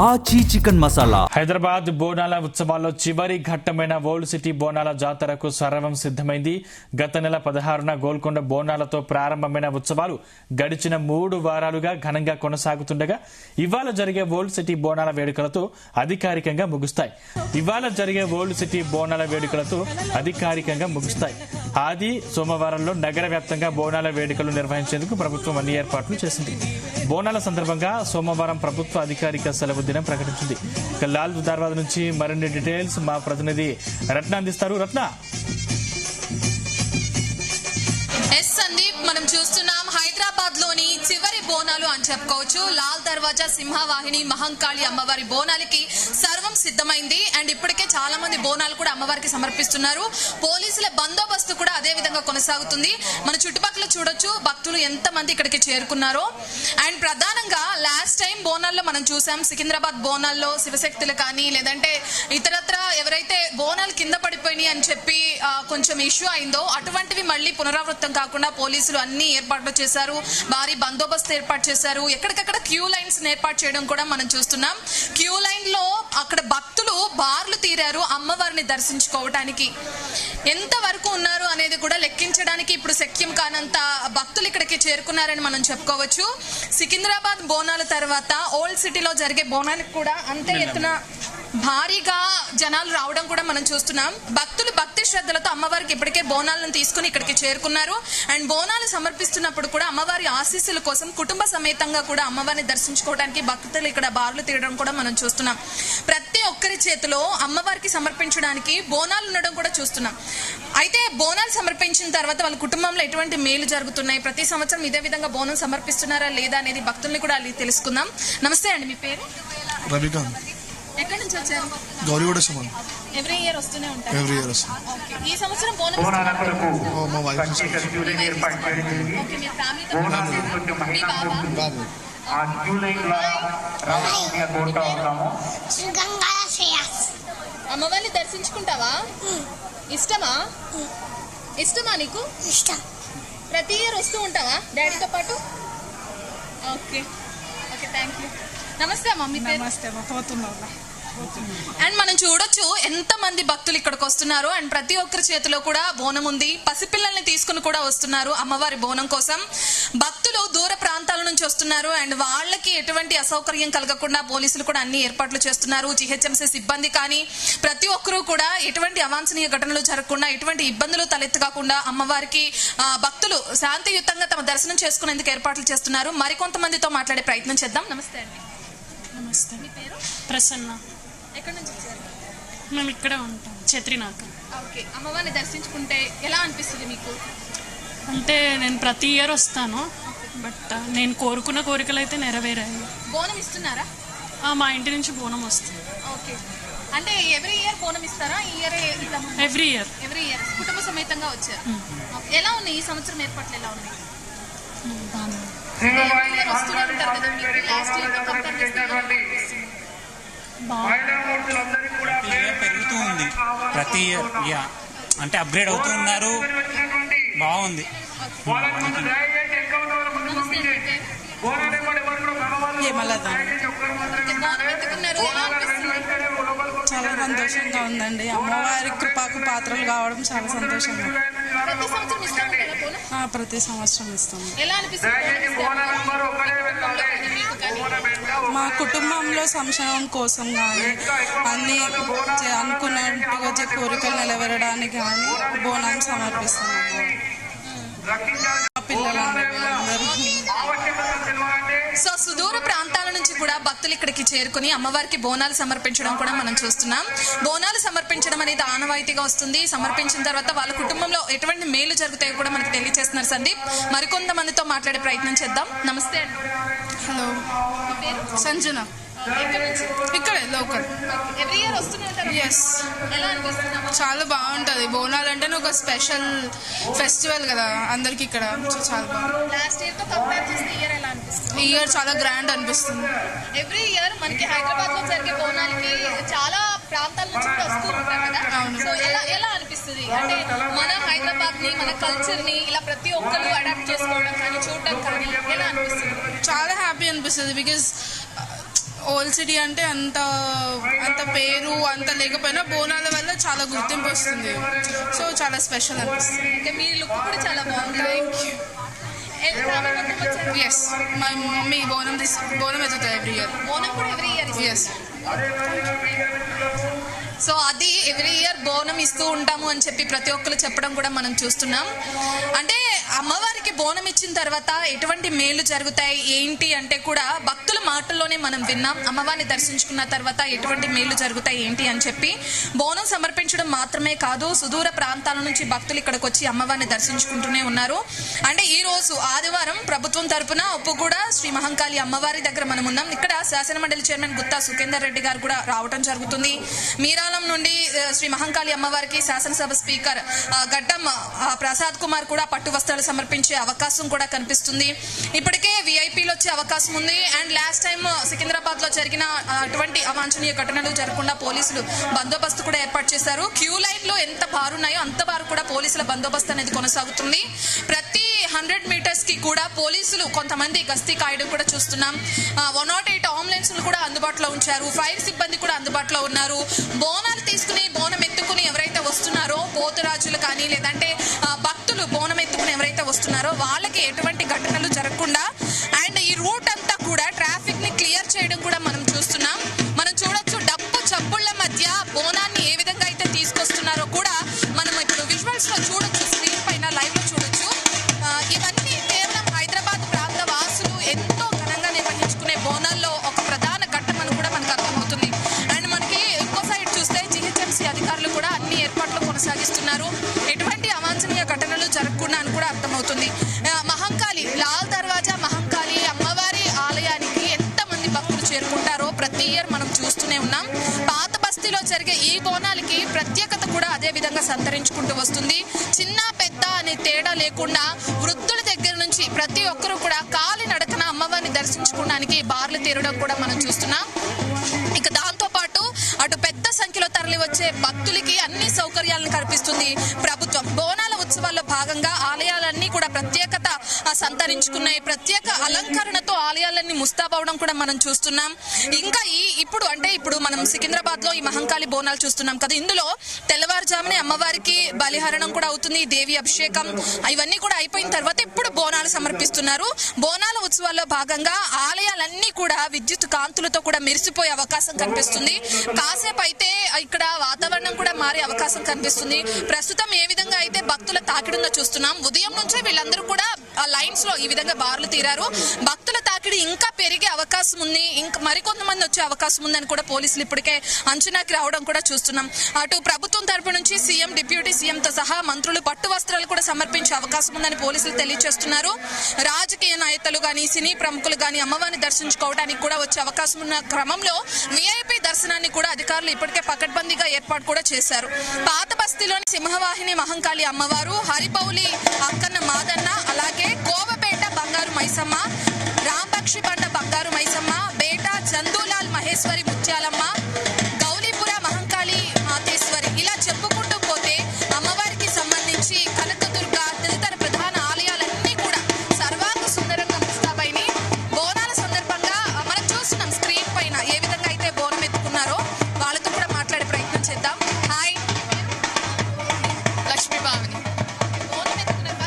ఆచి చికెన్ మసాలా. హైదరాబాద్ బోనాల ఉత్సవాల్లో చివరి ఘట్టమైన ఓల్డ్ సిటీ బోనాల జాతరకు సర్వం సిద్ధమైంది. గత నెల 16న గోల్కొండ బోనాలతో ప్రారంభమైన ఉత్సవాలు గడిచిన 3 వారాలుగా ఘనంగా కొనసాగుతుండగా ఇవాళ జరిగే ఓల్డ్ సిటీ బోనాల వేడుకలతో అధికారికంగా ముగుస్తాయి. ఆది సోమవారంలో నగర వ్యాప్తంగా బోనాల వేడుకలు నిర్వహించేందుకు ప్రభుత్వం అన్ని ఏర్పాట్లు చేసింది. బోనాల సందర్భంగా సోమవారం ప్రభుత్వ అధికారిక సెలవు దినం ప్రకటించింది. లాల్ దర్వాజా నుంచి మరిన్ని డీటెయిల్స్ మా ప్రతినిధి రత్న అందిస్తారు. రత్న, సందీప్, మనం చూస్తున్నాం హైదరాబాద్ లోని చివరి బోనాలు అని చెప్పుకోవచ్చు. లాల్ దర్వాజా సింహవాహిని మహంకాళి అమ్మవారి బోనాలకి సర్వం సిద్ధమైంది. అండ్ ఇప్పటికే చాలా మంది బోనాలు కూడా అమ్మవారికి సమర్పిస్తున్నారు. పోలీసుల బందోబస్తు కూడా అదే విధంగా కొనసాగుతుంది. మన చుట్టుపక్కల చూడొచ్చు భక్తులు ఎంత మంది ఇక్కడికి చేరుకున్నారో. అండ్ ప్రధానంగా లాస్ట్ టైం బోనాల్లో మనం చూసాం, సికింద్రాబాద్ బోనాల్లో శివశక్తులు కానీ లేదంటే ఇతరత్ర ఎవరైతే బోనాలు కింద పడిపోయినాయి అని చెప్పి కొంచెం ఇష్యూ అయిందో అటువంటివి మళ్ళీ పునరావృతం కాకుండా పోలీసులు అన్ని ఏర్పాట్లు చేశారు. భారీ బందోబస్తు ఏర్పాటు చేశారు. ఎక్కడికక్కడ క్యూ లైన్స్ ఏర్పాటు చేయడం కూడా మనం చూస్తున్నాం. క్యూ లైన్ లో అక్కడ భక్తులు బార్లు తీరారు అమ్మవారిని దర్శించుకోవటానికి. ఎంత వరకు ఉన్నారు అనేది కూడా లెక్కించడానికి ఇప్పుడు శక్యం కానంత భక్తులు ఇక్కడికి చేరుకున్నారని మనం చెప్పుకోవచ్చు. సికింద్రాబాద్ బోనాల తర్వాత ఓల్డ్ సిటీలో జరిగే బోనానికి కూడా అంతే ఎత్తున భారీగా జనాలు రావడం కూడా మనం చూస్తున్నాం. భక్తులు భక్తి శ్రద్ధలతో అమ్మవారికి ఇప్పటికే బోనాలను తీసుకుని ఇక్కడికి చేరుకున్నారు. అండ్ బోనాలు సమర్పిస్తున్నప్పుడు కూడా అమ్మవారి ఆశీస్సుల కోసం కుటుంబ సమేతంగా కూడా అమ్మవారిని దర్శించుకోవడానికి భక్తులు ఇక్కడ బార్లు తీయడం కూడా మనం చూస్తున్నాం. ప్రతి ఒక్కరి చేతిలో అమ్మవారికి సమర్పించడానికి బోనాలు ఉండడం కూడా చూస్తున్నాం. అయితే బోనాలు సమర్పించిన తర్వాత వాళ్ళ కుటుంబంలో ఎటువంటి మేలు జరుగుతున్నాయి, ప్రతి సంవత్సరం ఇదే విధంగా బోనం సమర్పిస్తున్నారా లేదా అనేది భక్తుల్ని కూడా తెలుసుకుందాం. నమస్తే అండి, మీ పేరు? రవికాంత్. ఎక్కడి నుంచి వచ్చారు? గౌరీగూడ సమాన్. ఎవ్రీ ఇయర్ వస్తూనే ఉంటారు? ఎవ్రీ ఇయర్ వస్తాం. ఓకే, ఈ సంవత్సరం బోనం మా వైఫ్ ఓకే, మీ ఫ్యామిలీతో మీ బాబా? అమ్మవారిని దర్శించుకుంటావా? ఇష్టమా నీకు? ఇష్టం. ప్రతి ఇయర్ వస్తూ ఉంటావా డాడీతో పాటు? Okay okay, thank you. నమస్తే అమ్మ, మీ పేరు? అండ్ మనం చూడొచ్చు ఎంత మంది భక్తులు ఇక్కడికి వస్తున్నారు. అండ్ ప్రతి ఒక్కరి చేతిలో కూడా బోనం ఉంది. పసిపిల్లల్ని తీసుకుని కూడా వస్తున్నారు అమ్మవారి బోనం కోసం. భక్తులు దూర ప్రాంతాల నుంచి వస్తున్నారు. అండ్ వాళ్ళకి ఎటువంటి అసౌకర్యం కలగకుండా పోలీసులు కూడా అన్ని ఏర్పాట్లు చేస్తున్నారు. జిహెచ్ఎంసీ సిబ్బంది కానీ ప్రతి ఒక్కరూ కూడా ఎటువంటి అవాంఛనీయ ఘటనలు జరగకుండా, ఎటువంటి ఇబ్బందులు తలెత్తుకాకుండా అమ్మవారికి భక్తులు శాంతియుతంగా తమ దర్శనం చేసుకునేందుకు ఏర్పాట్లు చేస్తున్నారు. మరికొంతమందితో మాట్లాడే ప్రయత్నం చేద్దాం. నమస్తే అండి. నమస్తే. మీ పేరు? ప్రసన్న. ఎక్కడి నుంచి వచ్చారు? మేము ఇక్కడే ఉంటాం, ఛత్రినాక. ఓకే, అమ్మవారిని దర్శించుకుంటే ఎలా అనిపిస్తుంది మీకు? అంటే నేను ప్రతి ఇయర్ వస్తాను, బట్ నేను కోరుకున్న కోరికలు అయితే నెరవేరాయి. బోనం ఇస్తున్నారా? మా ఇంటి నుంచి బోనం వస్తుంది. ఓకే, అంటే ఎవ్రీ ఇయర్ బోనం ఇస్తారా? ఈ ఇయర్ ఎవ్రీ ఇయర్ కుటుంబ సమేతంగా వచ్చారు. ఎలా ఉన్నాయి ఈ సంవత్సరం ఏర్పాట్లు? ఎలా ఉన్నాయి? పెరుగుతూ ఉంది ప్రతి ఇయర్. అంటే అప్గ్రేడ్ అవుతూ ఉన్నారు, బాగుంది. చాలా సంతోషంగా ఉందండి. అమ్మవారి కృపకు పాత్రలు కావడం చాలా సంతోషంగా. ప్రతి సంవత్సరం ఇస్తాము. మా కుటుంబంలో సంక్షేమం కోసం కానీ అన్ని అనుకున్నట్టుగా కోరికలు నెరవేరడానికి కానీ బోనం సమర్పిస్తున్నాము. సో సుదూర ప్రాంతాల నుంచి కూడా భక్తులు ఇక్కడికి చేరుకుని అమ్మవారికి బోనాలు సమర్పించడం కూడా మనం చూస్తున్నాం. బోనాలు సమర్పించడం అనేది ఆనవాయితీగా వస్తుంది. సమర్పించిన తర్వాత వాళ్ళ కుటుంబంలో ఎటువంటి మేలు జరుగుతాయో కూడా మనకు తెలియజేస్తున్నారు సందీప్. మరికొంతమందితో మాట్లాడే ప్రయత్నం చేద్దాం. నమస్తే అండి. హలో, సంజన. ఇక్కడే లోకల్. ఎవ్రీ ఇయర్ వస్తూనే ఉంటారు? ఎస్. ఎలా అనిపిస్తుంది? చాలా బాగుంటుంది. బోనాలు అంటేనే ఒక స్పెషల్ ఫెస్టివల్ కదా అందరికి ఇక్కడ. చాలా బాగుంది. లాస్ట్ ఇయర్ తో కంపేర్ చేస్తే ఈ ఇయర్ ఎలా అనిపిస్తుంది? ఈ ఇయర్ చాలా గ్రాండ్ అనిపిస్తుంది. ఎవ్రీ ఇయర్ మనకి హైదరాబాద్ లో జరిగే బోనాలకి చాలా ప్రాంతాల నుంచి కూడా వస్తూ ఉంటారు కదా. సో ఎలా అనిపిస్తుంది? అంటే మన హైదరాబాద్ ని, మన కల్చర్ ని ఇలా ప్రతి ఒక్కరు అడాప్ట్ చేసుకోవడం కానీ చూడడం కానీ ఎలా అనిపిస్తుంది? చాలా హ్యాపీ అనిపిస్తుంది. బికాజ్ ఓల్డ్ సిటీ అంటే అంత పేరు అంత లేకపోయినా బోనాల వల్ల చాలా గుర్తింపు వస్తుంది. సో చాలా స్పెషల్ అనిపిస్తుంది. మీ లుక్ కూడా చాలా బాగుంది. ఎస్, మా మమ్మీ బోనం ఎత్తుతుంది ఎవ్రీ ఇయర్. బోనం కూడా ఎవ్రీ ఇయర్. ఎస్. సో అది ఎవ్రీ ఇయర్ బోనం ఇస్తూ ఉంటాము అని చెప్పి ప్రతి ఒక్కరు చెప్పడం కూడా మనం చూస్తున్నాం. అంటే అమ్మవారికి బోనం ఇచ్చిన తర్వాత ఎటువంటి మేలు జరుగుతాయి ఏంటి అంటే కూడా భక్తుల మాటల్లోనే మనం విన్నాం. అమ్మవారిని దర్శించుకున్న తర్వాత ఎటువంటి మేలు జరుగుతాయి ఏంటి అని చెప్పి బోనం సమర్పించడం మాత్రమే కాదు, సుదూర ప్రాంతాల నుంచి భక్తులు ఇక్కడికి వచ్చి అమ్మవారిని దర్శించుకుంటూనే ఉన్నారు. అంటే ఈ రోజు ఆదివారం ప్రభుత్వం తరపున ఉప్పుగూడ శ్రీ మహంకాళి అమ్మవారి దగ్గర మనం ఉన్నాం. ఇక్కడ శాసన మండలి చైర్మన్ గుత్తా సుఖేందర్ రెడ్డి గారు కూడా రావడం జరుగుతుంది. మీరాలం నుండి శ్రీ మహంకాళి అమ్మవారికి శాసనసభ స్పీకర్ గడ్డం ప్రసాద్ కుమార్ కూడా పట్టు వస్త్రాలు సమర్పించే అవకాశం కూడా కనిపిస్తుంది. ఇప్పటికే విఐపీలు వచ్చే అవకాశం ఉంది. అండ్ లాస్ట్ టైం సికింద్రాబాద్ లో జరిగిన అటువంటి అవాంఛనీయ ఘటనలు జరగకుండా పోలీసులు బందోబస్తు కూడా ఏర్పాటు చేశారు. క్యూ లైన్ లో ఎంత బారున్నాయో అంత బారు కూడా పోలీసుల బందోబస్తు అనేది కొనసాగుతుంది. ప్రతి 100 మీటర్స్ కి కూడా పోలీసులు కొంతమంది గస్తీ కాయడం కూడా చూస్తున్నాం. 108 అంబులెన్స్ కూడా అందుబాటులో ఉంచారు. ఫైర్ సిబ్బంది కూడా అందుబాటులో ఉన్నారు. బోనాలు తీసుకుని బోనం ఎత్తుకుని ఎవరైతే వస్తున్నారో పోతురాజులు కానీ లేదంటే భక్తులు బోనం ఎత్తుకుని ఎవరైతే వస్తున్నారో వాళ్ళకి ఎటువంటి ఘటనలు జరగకుండా అండ్ ఈ రూట్ అంతా కూడా ట్రాఫిక్ ని క్లియర్ చేయడం కూడా మనం చూస్తున్నాం. మనం చూడొచ్చు డప్పు చప్పుళ్ల మధ్య బోనాన్ని ఏ విధంగా అయితే తీసుకొస్తున్నారో కూడా మనం ఇప్పుడు విజువల్స్ లో చూడొచ్చు, స్క్రీన్ పైన లైవ్ లో చూడొచ్చు. ఇవన్నీ కేవలం హైదరాబాద్ ప్రాంత వాసులు ఎంతో ఘనంగా నిర్వహించుకునే బోనాల్లో ఒక ప్రధాన ఘట్టం అని కూడా మనకు అర్థమవుతుంది. అండ్ మనకి ఇంకో సైడ్ చూస్తే జిహెచ్ఎంసీ అధికారులు కూడా అన్ని ఏర్పాట్లు కొనసాగిస్తున్నారు. ఎటువంటి అవాంఛనీయ ఘటనలు జరగకుండా అని కూడా అర్థమవుతుంది. మహంకాళి లాల్ దర్వాజా మహంకాళి అమ్మవారి ఆలయానికి ఎంతమంది భక్తులు చేరుకుంటారో ప్రతి ఇయర్ మనం చూస్తూనే ఉన్నాం. పాత బస్తీలో జరిగే ఈ బోనాలకి ప్రత్యేకత కూడా అదే విధంగా సంతరించుకుంటూ వస్తుంది. చిన్న పెద్ద అనే తేడా లేకుండా వృద్ధుల దగ్గర నుంచి ప్రతి ఒక్కరూ కూడా కాలి నడకన అమ్మవారిని దర్శించుకోవడానికి బార్లు తీరడం కూడా మనం చూస్తున్నాం. ఇక దాంతో పాటు అటు పెద్ద సంఖ్యలో తరలి వచ్చే భక్తులకి అన్ని సౌకర్యాలను కల్పిస్తుంది ప్రభుత్వం. బోనాల ఉత్సవాల్లో భాగంగా ఆలయాలన్నీ కూడా ప్రత్యేకత సంతరించుకున్నాయి. ప్రత్యేక అలంకరణతో ఆలయాలన్నీ ముస్తాబవడం కూడా మనం చూస్తున్నాం. ఇంకా ఇప్పుడు మనం సికింద్రాబాద్ లో ఈ మహంకాళి బోనాలు చూస్తున్నాం కదా, ఇందులో తెల్లవారుజామునే అమ్మవారికి బలిహరణం కూడా అవుతుంది, దేవి అభిషేకం ఇవన్నీ కూడా అయిపోయిన తర్వాత ఇప్పుడు బోనాలు సమర్పిస్తున్నారు. బోనాల ఉత్సవాల్లో భాగంగా ఆలయాలన్నీ కూడా విద్యుత్ కాంతులతో కూడా మెరిసిపోయే అవకాశం కనిపిస్తుంది. కాసేపు అయితే ఇక్కడ వాతావరణం కూడా మారే అవకాశం కనిపిస్తుంది. ప్రస్తుతం ఏ విధంగా అయితే భక్తుల తాకిడిలో చూస్తున్నాం, ఉదయం నుంచే వీళ్ళందరూ కూడా లైన్స్ లో ఈ విధంగా బార్లు తీరారు. భక్తుల తాకిడి ఇంకా పెరిగే అవకాశం ఉంది, ఇంకా మరికొంతమంది వచ్చే అవకాశం ఉందని కూడా పోలీసులు ఇప్పటికే అంచనాకి రావడం కూడా చూస్తున్నాం. అటు ప్రభుత్వం తరపు నుంచి సీఎం, డిప్యూటీ సీఎం తో సహా మంత్రులు పట్టు వస్త్రాలు కూడా సమర్పించే అవకాశం ఉందని పోలీసులు తెలియజేస్తున్నారు. రాజకీయ నాయకులు గాని సినీ ప్రముఖులు గాని అమ్మవారిని దర్శించుకోవడానికి కూడా వచ్చే అవకాశం ఉన్న క్రమంలో విఐపి దర్శనాన్ని కూడా అధికారులు ఇప్పటికే పకడ్బందీగా ఏర్పాటు కూడా చేశారు. పాత బస్తీలోని సింహవాహిని మహంకాళి అమ్మవారు, హరిపౌలి అక్కన్న మాదన్న, అలాగే కోవపేట బంగారు మైసమ్మ, రాంబక్షి బండ బంగారు మైసమ్మ, బేట చందూలాల్ మహేశ్వరి ముత్యాలమ్మ, గౌలీపుర మహంకాళి మాతేశ్వరి ఇలా చెప్పుకుంటూ పోతే అమ్మవారికి సంబంధించి కనకదుర్గ తదితర ప్రధాన ఆలయాలన్నీ కూడా సర్వాంగ సుందరంగా ముస్తాబైని. బోనాల సందర్భంగా మనం చూస్తున్నాం స్క్రీన్ పైన ఏ విధంగా అయితే బోనం ఎత్తుకున్నారో వాళ్ళతో కూడా మాట్లాడే ప్రయత్నం చేద్దాం. హాయ్, లక్ష్మీ భామిని. బోనం ఎత్తుకున్నారు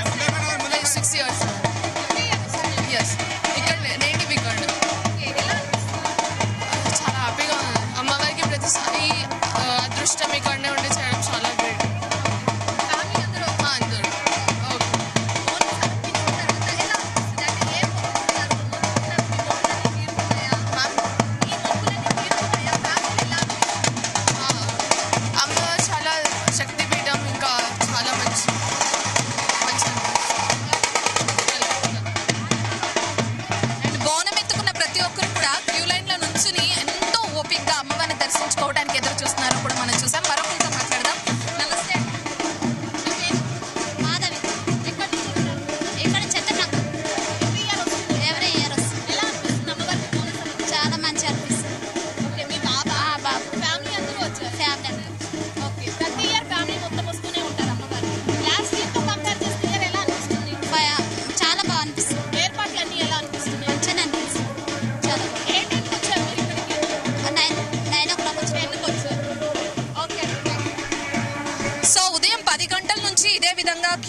6 years. Yes. ఇక్కడ నేటివ్ ఇక్కడ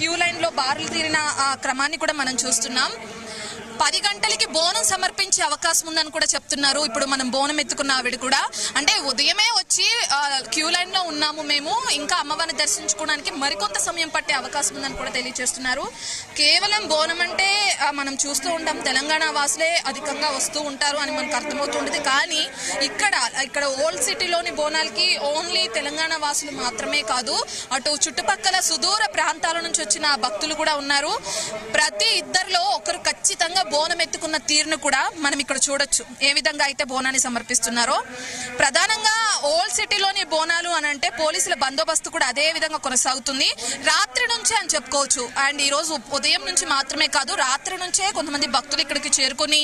క్యూ లైన్ లో బారులు తీరిన ఆ క్రమాన్ని కూడా మనం చూస్తున్నాం. 10 గంటలకి బోనం సమర్పించే అవకాశం ఉందని కూడా చెప్తున్నారు. ఇప్పుడు మనం బోనం ఎత్తుకున్న ఆవిడ కూడా, అంటే ఉదయమే వచ్చి క్యూ లైన్ లో ఉన్నాము మేము, ఇంకా అమ్మవారిని దర్శించుకోవడానికి మరికొంత సమయం పట్టే అవకాశం ఉందని కూడా తెలియజేస్తున్నారు. కేవలం బోనం అంటే మనం చూస్తూ ఉంటాం తెలంగాణ వాసులే అధికంగా వస్తూ ఉంటారు అని మనకు అర్థమవుతుంటుంది. కానీ ఇక్కడ ఓల్డ్ సిటీలోని బోనాలకి ఓన్లీ తెలంగాణ వాసులు మాత్రమే కాదు, అటు చుట్టుపక్కల సుదూర ప్రాంతాల నుంచి వచ్చిన భక్తులు కూడా ఉన్నారు. ప్రతి ఇద్దరిలో ఒకరు ఖచ్చితంగా బోనం ఎత్తుకున్న తీరును కూడా మనం ఇక్కడ చూడొచ్చు, ఏ విధంగా అయితే బోనాన్ని సమర్పిస్తున్నారో. ప్రధానంగా ఓల్డ్ సిటీలోని బోనాలు అని అంటే పోలీసుల బందోబస్తు కూడా అదే విధంగా కొనసాగుతుంది. రాత్రి నుంచే అని చెప్పుకోవచ్చు. అండ్ ఈ రోజు ఉదయం నుంచి మాత్రమే కాదు, రాత్రి నుంచే కొంతమంది భక్తులు ఇక్కడికి చేరుకుని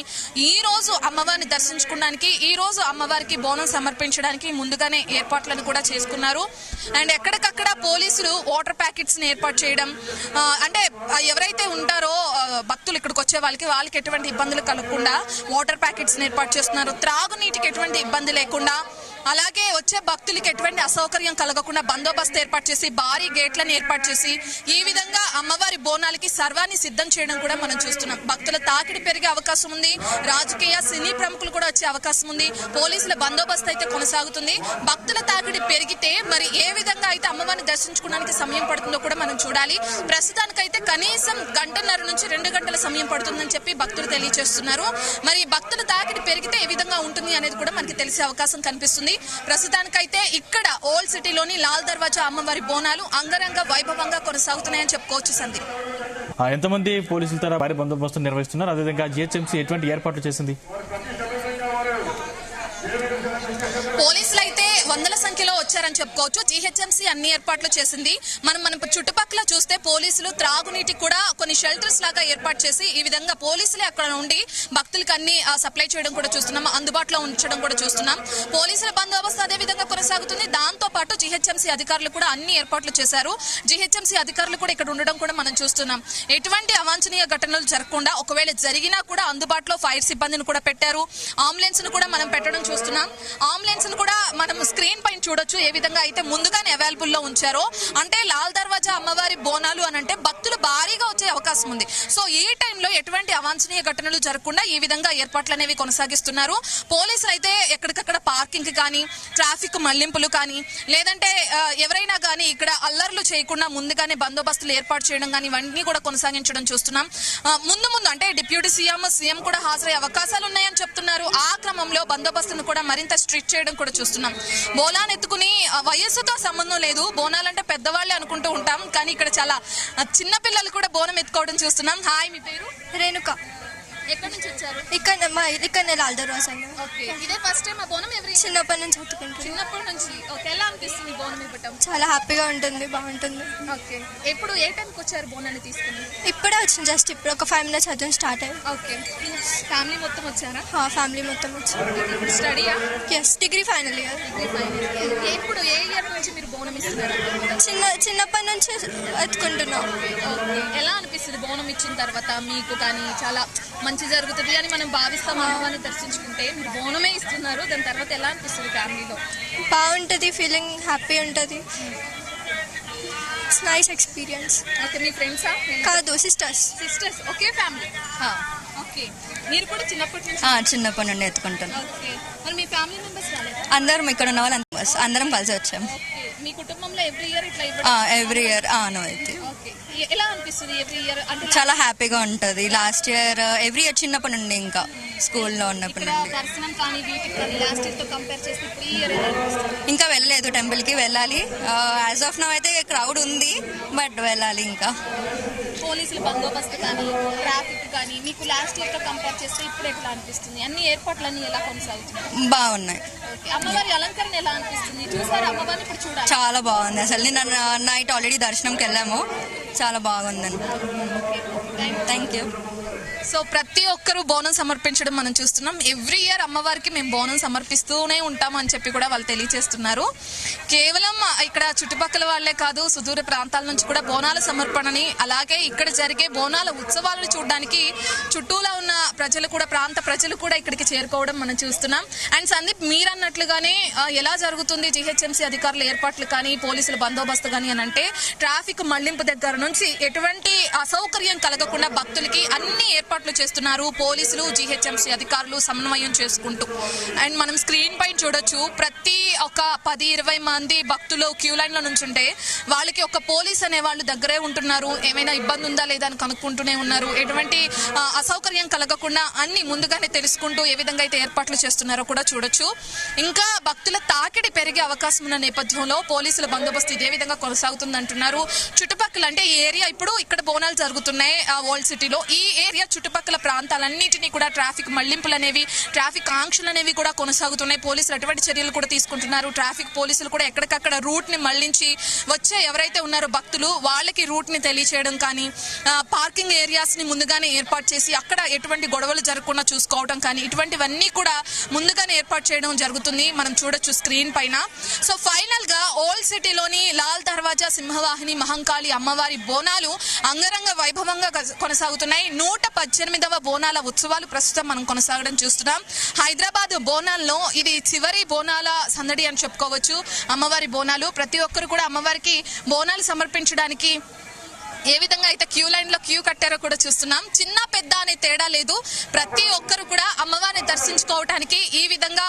ఈ రోజు అమ్మవారిని దర్శించుకోవడానికి, ఈ రోజు అమ్మవారికి బోనం సమర్పించడానికి ముందుగానే ఏర్పాట్లను కూడా చేసుకున్నారు. అండ్ ఎక్కడికక్కడ పోలీసులు వాటర్ ప్యాకెట్స్ ని ఏర్పాటు చేయడం, అంటే ఎవరైతే ఉంటారో భక్తులు ఇక్కడికి వచ్చే వాళ్ళకి ఎటువంటి ఇబ్బందులు కలగకుండా వాటర్ ప్యాకెట్స్ ఏర్పాటు చేస్తున్నారు. త్రాగునీటికి ఎటువంటి ఇబ్బంది లేకుండా, అలాగే వచ్చే భక్తులకి ఎటువంటి అసౌకర్యం కలగకుండా బందోబస్తు ఏర్పాటు చేసి భారీ గేట్లను ఏర్పాటు చేసి ఈ విధంగా అమ్మవారి బోనాలకి సర్వాన్ని సిద్ధం చేయడం కూడా మనం చూస్తున్నాం. భక్తుల తాకిడి పెరిగే అవకాశం ఉంది, రాజకీయ సినీ ప్రముఖులు కూడా వచ్చే అవకాశం ఉంది. పోలీసుల బందోబస్తు అయితే కొనసాగుతుంది. భక్తుల తాకిడి పెరిగితే మరి ఏ విధంగా అయితే అమ్మవారిని దర్శించుకోవడానికి సమయం పడుతుందో కూడా మనం చూడాలి. ప్రస్తుతానికైతే కనీసం 1.5 నుంచి 2 గంటల సమయం పడుతుందని చెప్పి భక్తులు తెలియజేస్తున్నారు. మరి భక్తుల తాకిడి పెరిగితే ఏ విధంగా ఉంటుంది అనేది కూడా మనకి తెలిసే అవకాశం కనిపిస్తుంది. ప్రస్తుతానికైతే ఇక్కడ ఓల్డ్ సిటీలోని లాల్ దర్వాజా అమ్మవారి బోనాలు అంగరంగ వైభవంగా కొనసాగుతున్నాయని చెప్పుకోవచ్చు. సందీప్, ఎంతమంది పోలీసులతో భారీ బందోబస్తు నిర్వహిస్తున్నారు? అదేవిధంగా జిహెచ్ఎంసీ ఎటువంటి ఏర్పాట్లు చేసింది? పోలీసులు అయితే వందల సంఖ్యలో వచ్చారని చెప్పుకోవచ్చు. జిహెచ్ఎంసీ అన్ని ఏర్పాట్లు చేసింది. మనం చుట్టుపక్కల చూస్తే పోలీసులు త్రాగునీటికి కూడా కొన్ని షెల్టర్స్ లాగా ఏర్పాటు చేసి ఈ విధంగా పోలీసులే అక్కడ ఉండి భక్తులకు అన్ని సప్లై చేయడం కూడా చూస్తున్నాం, అందుబాటులో ఉంచడం కూడా చూస్తున్నాం. పోలీసుల బందోబస్తు అదే విధంగా కొనసాగుతుంది. దాంతో పాటు జిహెచ్ఎంసీ అధికారులు కూడా అన్ని ఏర్పాట్లు చేశారు. జిహెచ్ఎంసీ అధికారులు కూడా ఇక్కడ ఉండడం కూడా మనం చూస్తున్నాం. ఎటువంటి అవాంఛనీయ ఘటనలు జరగకుండా, ఒకవేళ జరిగినా కూడా అందుబాటులో ఫైర్ సిబ్బందిని కూడా పెట్టారు. అంబులెన్స్ ను కూడా మనం పెట్టడం చూస్తున్నాం. అంబులెన్స్ ను కూడా మనం స్క్రీన్ పైన చూడొచ్చు, ఏ విధంగా అయితే ముందుగానే అవైలబుల్ లో ఉంచారో. అంటే లాల్ దర్వాజా అమ్మవారి బోనాలు అని అంటే భక్తులు భారీగా వచ్చే అవకాశం ఉంది. సో ఈ టైంలో ఎటువంటి అవాంఛనీయ ఘటనలు జరగకుండా ఈ విధంగా ఏర్పాట్లు అనేవి కొనసాగిస్తున్నారు. పోలీసులు అయితే ఎక్కడికక్కడ పార్కింగ్ కానీ, ట్రాఫిక్ మళ్లింపులు కానీ, లేదంటే ఎవరైనా కానీ ఇక్కడ అల్లర్లు చేయకుండా ముందుగానే బందోబస్తులు ఏర్పాటు చేయడం కానీ ఇవన్నీ కూడా కొనసాగించడం చూస్తున్నాం. ముందు అంటే డిప్యూటీ సీఎం కూడా హాజరయ్యే అవకాశాలు ఉన్నాయని చెప్తున్నారు. ఆ క్రమంలో బందోబస్తును కూడా మరింత స్ట్రిక్ట్ చేయడం కూడా చూస్తున్నాం. బోనాన్ని ఎత్తుకుని వయస్సుతో సంబంధం లేదు, బోనాలంటే పెద్దవాళ్ళే అనుకుంటూ ఉంటాం, కానీ ఇక్కడ చాలా చిన్న పిల్లలు కూడా బోనం ఎత్తుకోవడం చూస్తున్నాం. హాయ్, మీ పేరు? రేణుక. ఎక్కడి నుంచి వచ్చారు? ఇక్కడ లాల్ దర్వాజా. ఓకే, ఇదే ఫస్ట్ టైం ఆ బోనం? చిన్నప్పటి నుంచి ఎత్తుకుంటాను. చిన్నప్పటి నుంచి. ఓకే, ఎలా అనిపిస్తుంది బోనం ఇవ్వటం? చాలా హ్యాపీగా ఉంటుంది, బాగుంటుంది. ఓకే, ఎప్పుడు ఏ టైంకి వచ్చారు బోనాన్ని తీసుకుని? ఇప్పుడే వచ్చింది, జస్ట్ ఇప్పుడు ఒక 5 minutes అవుతుంది స్టార్ట్ అయ్యి. ఓకే, ఫ్యామిలీ మొత్తం వచ్చారా? ఫ్యామిలీ మొత్తం వచ్చింది. ఇప్పుడు స్టడీయా? Yes, degree final year. ఎప్పుడు ఏ ఇయర్ నుంచి మీరు బోనం ఇస్తున్నారు? చిన్నప్పటి నుంచి ఎత్తుకుంటున్నాం. ఓకే, ఎలా అనిపిస్తుంది బోనం ఇచ్చిన తర్వాత మీకు? కానీ చాలా మంచి జరుగుతుంది అని మనం భావిస్తాం. అమ్మవారిని దర్శించుకుంటే మీరు బోనమే ఇస్తున్నారు, దాని తర్వాత ఎలా అనిపిస్తుంది ఫ్యామిలీలో? బాగుంటుంది, ఫీలింగ్ హ్యాపీ ఉంటుంది. It's nice experience. ఓకే, మీ ఫ్రెండ్సా? కాదు, సిస్టర్స్. Okay, family. ఓకే, మీరు కూడా చిన్నప్పటి నుంచి? చిన్నప్పటి నుండి ఎత్తుకుంటాను. ఓకే, మరి మీ ఫ్యామిలీ మెంబర్స్ రాలేదా? అందరం ఇక్కడ ఉన్న వాళ్ళు అందరం కలిసి వచ్చాము. మీ కుటుంబంలో ఎవ్రీ ఇయర్ ఇట్లా ఎవ్రీ ఇయర్ అయితే. ఓకే, ఎలా అనిపిస్తుంది ఎవ్రీ ఇయర్? అంటే చాలా హ్యాపీగా ఉంటుంది. లాస్ట్ ఇయర్ ఎవ్రీ ఇయర్ చిన్నప్పటి నుండి, ఇంకా స్కూల్లో ఉన్నప్పటి నుండి. దర్శనం కానీ వీటికి కానీ లాస్ట్ ఇయర్ తో కంపేర్ చేస్తే ఇప్పుడు ఈ ఇయర్ ఎలా అనిపిస్తుంది? ఇంకా వెళ్ళలేదు, టెంపుల్ కి వెళ్ళాలి. యాజ్ ఆఫ్ నౌ అయితే క్రౌడ్ ఉంది, బట్ వెళ్ళాలి. ఇంకా పోలీసుల బందోబస్తు కానీ, ట్రాఫిక్ కానీ మీకు లాస్ట్ ఇయర్ తో కంపేర్ చేస్తే ఇప్పుడు ఎట్లా అనిపిస్తుంది? అన్ని ఏర్పాట్లన్నీ ఎలా కొనసాగుతున్నాయి? బాగున్నాయి. అమ్మవారి అలంకరణ ఎలా అనిపిస్తుంది? చూసారు అమ్మవారిని ఇప్పుడు చూడాలి. చాలా బాగుంది. అసలు నిన్న నైట్ ఆల్రెడీ దర్శనంకి వెళ్ళాము, చాలా బాగుందండి. Thank you. సో ప్రతి ఒక్కరూ బోనం సమర్పించడం మనం చూస్తున్నాం. ఎవ్రీ ఇయర్ అమ్మవారికి మేము బోనం సమర్పిస్తూనే ఉంటాం అని చెప్పి కూడా వాళ్ళు తెలియజేస్తున్నారు. కేవలం ఇక్కడ చుట్టుపక్కల వాళ్లే కాదు, సుదూర ప్రాంతాల నుంచి కూడా బోనాల సమర్పణని, అలాగే ఇక్కడ జరిగే బోనాల ఉత్సవాలను చూడడానికి చుట్టూలా ఉన్న ప్రజలు కూడా, ప్రాంత ప్రజలు కూడా ఇక్కడికి చేరుకోవడం మనం చూస్తున్నాం. అండ్ సందీప్, మీరు అన్నట్లుగానే ఎలా జరుగుతుంది జీహెచ్ఎంసీ అధికారుల ఏర్పాట్లు కానీ, పోలీసుల బందోబస్తు కానీ అని అంటే, ట్రాఫిక్ మళ్లింపు దగ్గర నుంచి ఎటువంటి అసౌకర్యం కలగకుండా భక్తులకి అన్ని ఏర్పాట్లు చేస్తున్నారు పోలీసులు, జీహెచ్ఎంసీ అధికారులు సమన్వయం చేసుకుంటూ. అండ్ మనం స్క్రీన్ పైన చూడొచ్చు, ప్రతి ఒక 10-20 మంది భక్తులు క్యూ లైన్ లో నుంచుంటే వాళ్ళకి ఒక పోలీస్ అనే వాళ్ళు దగ్గరే ఉంటున్నారు. ఏమైనా ఇబ్బంది ఉందా లేదా అని కనుక్కుంటూనే ఉన్నారు. ఎటువంటి అసౌకర్యం కలగకుండా అన్ని ముందుగానే తెలుసుకుంటూ ఏ విధంగా అయితే ఏర్పాట్లు చేస్తున్నారో కూడా చూడొచ్చు. ఇంకా భక్తుల తాకిడి పెరిగే అవకాశం ఉన్న నేపథ్యంలో పోలీసుల బందోబస్తు ఇదే విధంగా కొనసాగుతుంది అంటున్నారు. చుట్టుపక్కల అంటే ఈ ఏరియా, ఇప్పుడు ఇక్కడ బోనాలు జరుగుతున్నాయి ఓల్డ్ సిటీలో, ఈ ఏరియా చుట్టుపక్కల ప్రాంతాలన్నింటినీ కూడా ట్రాఫిక్ మళ్లింపులు అనేవి, ట్రాఫిక్ ఆంక్షలు అనేవి కూడా కొనసాగుతున్నాయి. పోలీసులు అటువంటి చర్యలు కూడా తీసుకుంటున్నారు. ట్రాఫిక్ పోలీసులు కూడా ఎక్కడికక్కడ రూట్ ని మళ్లించి వచ్చే ఎవరైతే ఉన్నారో భక్తులు వాళ్ళకి రూట్ ని తెలియచేయడం కానీ, పార్కింగ్ ఏరియాస్ ని ముందుగానే ఏర్పాటు చేసి అక్కడ ఎటువంటి గొడవలు జరగకుండా చూసుకోవడం కానీ, ఇటువంటివన్నీ కూడా ముందుగానే ఏర్పాటు చేయడం జరుగుతుంది. మనం చూడొచ్చు స్క్రీన్ పైన. సో ఫైనల్ గా ఓల్డ్ సిటీలోని లాల్ దర్వాజా సింహవాహిని మహంకాళి అమ్మవారి బోనాలు అంగరంగ వైభవంగా కొనసాగుతున్నాయి. 118వ బోనాల ఉత్సవాలు ప్రస్తుతం మనం కొనసాగడం చూస్తున్నాం. హైదరాబాద్ బోనాల్లో ఇది చివరి బోనాల సందడి అని చెప్పుకోవచ్చు. అమ్మవారి బోనాలు, ప్రతి ఒక్కరు కూడా అమ్మవారికి బోనాలు సమర్పించడానికి ఏ విధంగా అయితే క్యూ లైన్ లో క్యూ కట్టారో కూడా చూస్తున్నాం. చిన్న పెద్ద అనే తేడా లేదు, ప్రతి ఒక్కరు కూడా అమ్మవారిని దర్శించుకోవడానికి ఈ విధంగా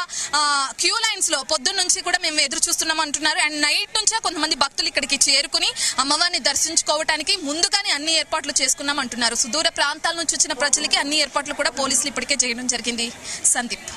క్యూ లైన్స్ లో పొద్దున్న నుంచి కూడా మేము ఎదురు చూస్తున్నాం అంటున్నారు. అండ్ నైట్ నుంచే కొంతమంది భక్తులు ఇక్కడికి చేరుకుని అమ్మవారిని దర్శించుకోవడానికి ముందుగానే అన్ని ఏర్పాట్లు చేసుకున్నాం అంటున్నారు. సుదూర ప్రాంతాల నుంచి వచ్చిన ప్రజలకి అన్ని ఏర్పాట్లు కూడా పోలీసులు ఇప్పటికే చేయడం జరిగింది. సందీప్.